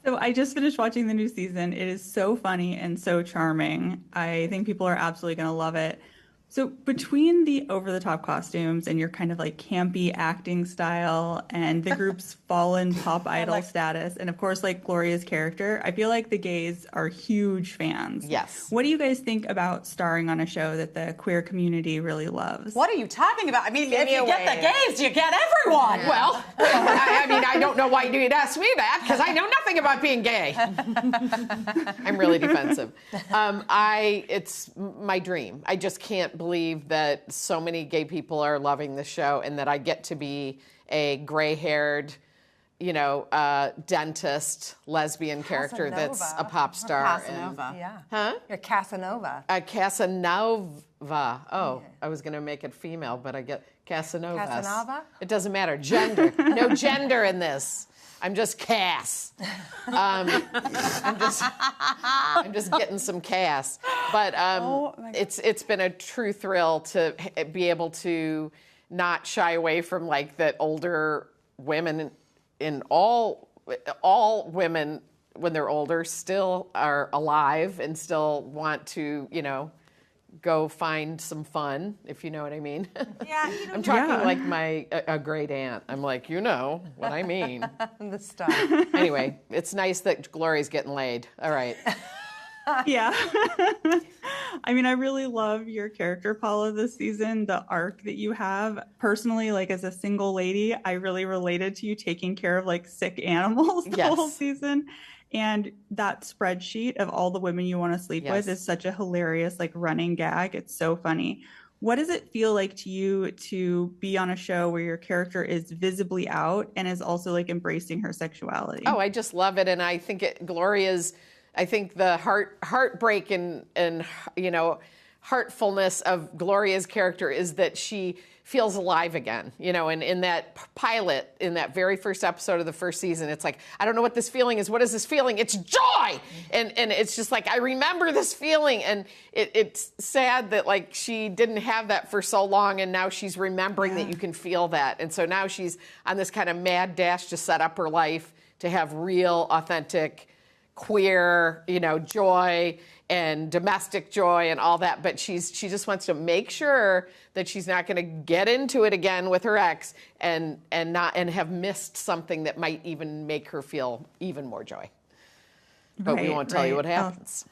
So I just finished watching the new season. It is so funny and so charming. I think people are absolutely going to love it. So between the over-the-top costumes and your kind of like campy acting style and the group's fallen pop I idol like status, and of course like Gloria's character, I feel like the gays are huge fans. Yes. What do you guys think about starring on a show that the queer community really loves? What are you talking about? I mean, Give if me you a get the wave. gays, you get everyone. Well, I mean, I don't know why you'd ask me that because I know nothing about being gay. I'm really defensive. It's my dream. I just can't believe that so many gay people are loving the show and that I get to be a gray-haired, dentist, lesbian character that's a pop star. Casanova. Yeah. Huh? You're Casanova. Casanova. Oh, I was going to make it female, but I get Casanova. Casanova? It doesn't matter. Gender. No gender in this. I'm just Cass. I'm just getting some Cass. But it's been a true thrill to be able to not shy away from like that older women in all women when they're older still are alive and still want to, go find some fun, if you know what I mean. Yeah, I'm talking like a great aunt. I'm like, you know what I mean. The stuff. Anyway, it's nice that Gloria's getting laid. All right. Yeah. I mean, I really love your character, Paula, this season, the arc that you have. Personally, like as a single lady, I really related to you taking care of like sick animals the whole season. And that spreadsheet of all the women you want to sleep with is such a hilarious, like running gag. It's so funny. What does it feel like to you to be on a show where your character is visibly out and is also like embracing her sexuality? Oh, I just love it. And I think Gloria's, I think the heartbreak and heartfulness of Gloria's character is that she feels alive again, and in that pilot, in that very first episode of the first season, it's like, I don't know what this feeling is. What is this feeling? It's joy. And it's just like, I remember this feeling. And it's sad that like she didn't have that for so long. And now she's remembering that you can feel that. And so now she's on this kind of mad dash to set up her life to have real, authentic, queer, joy and domestic joy and all that, but she just wants to make sure that she's not going to get into it again with her ex and have missed something that might even make her feel even more joy. But we won't tell you what happens.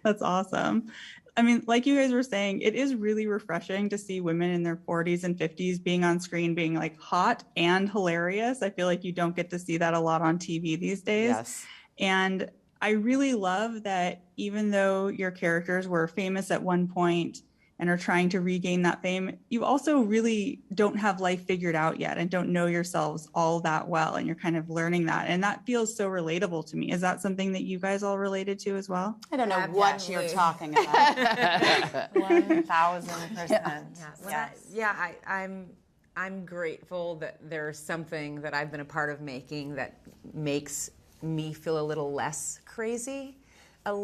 That's awesome. I mean, like you guys were saying, it is really refreshing to see women in their 40s and 50s being on screen, being like hot and hilarious. I feel like you don't get to see that a lot on TV these days. Yes. And I really love that even though your characters were famous at one point and are trying to regain that fame, you also really don't have life figured out yet and don't know yourselves all that well. And you're kind of learning that. And that feels so relatable to me. Is that something that you guys all related to as well? I don't know what you're talking about. 1000%. I'm grateful that there's something that I've been a part of making that makes me feel a little less crazy, as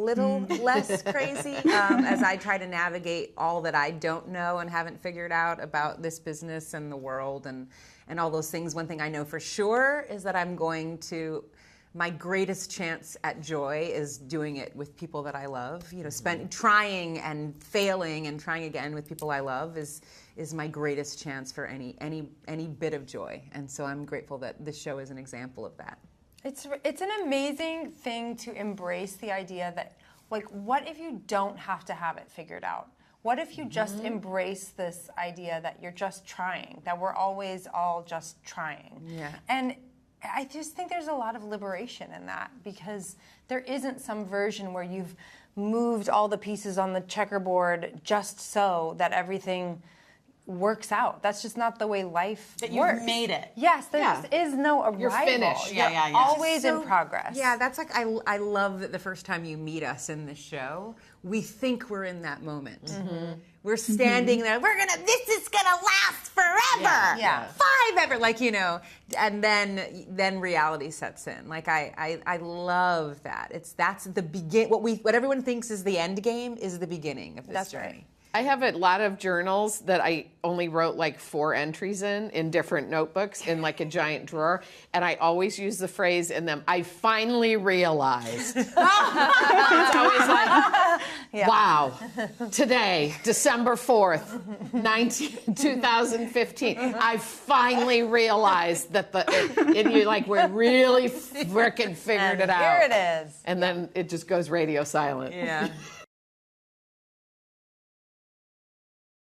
I try to navigate all that I don't know and haven't figured out about this business and the world and all those things. One thing I know for sure is that my greatest chance at joy is doing it with people that I love. Trying and failing and trying again with people I love is my greatest chance for any bit of joy. And so I'm grateful that this show is an example of that. It's an amazing thing to embrace the idea that, like, what if you don't have to have it figured out? What if you just embrace this idea that you're just trying, that we're always all just trying? Yeah. And I just think there's a lot of liberation in that because there isn't some version where you've moved all the pieces on the checkerboard just so that everything works out. That's just not the way life works. You've made it. Yes, there just is no arrival. You're finished. You're always in progress. Yeah, that's like, I love that the first time you meet us in the show, we think we're in that moment. Mm-hmm. We're standing there, this is gonna last forever. Yeah. Forever, and then reality sets in. Like I love that. That's the begin. What everyone thinks is the end game is the beginning of this journey. Right. I have a lot of journals that I only wrote like 4 entries in different notebooks in like a giant drawer. And I always use the phrase in them, I finally realized. It's always like, wow, today, December 4th, 2015, I finally realized that you're like, we really frickin' figured it out. Here it is. And then it just goes radio silent. Yeah.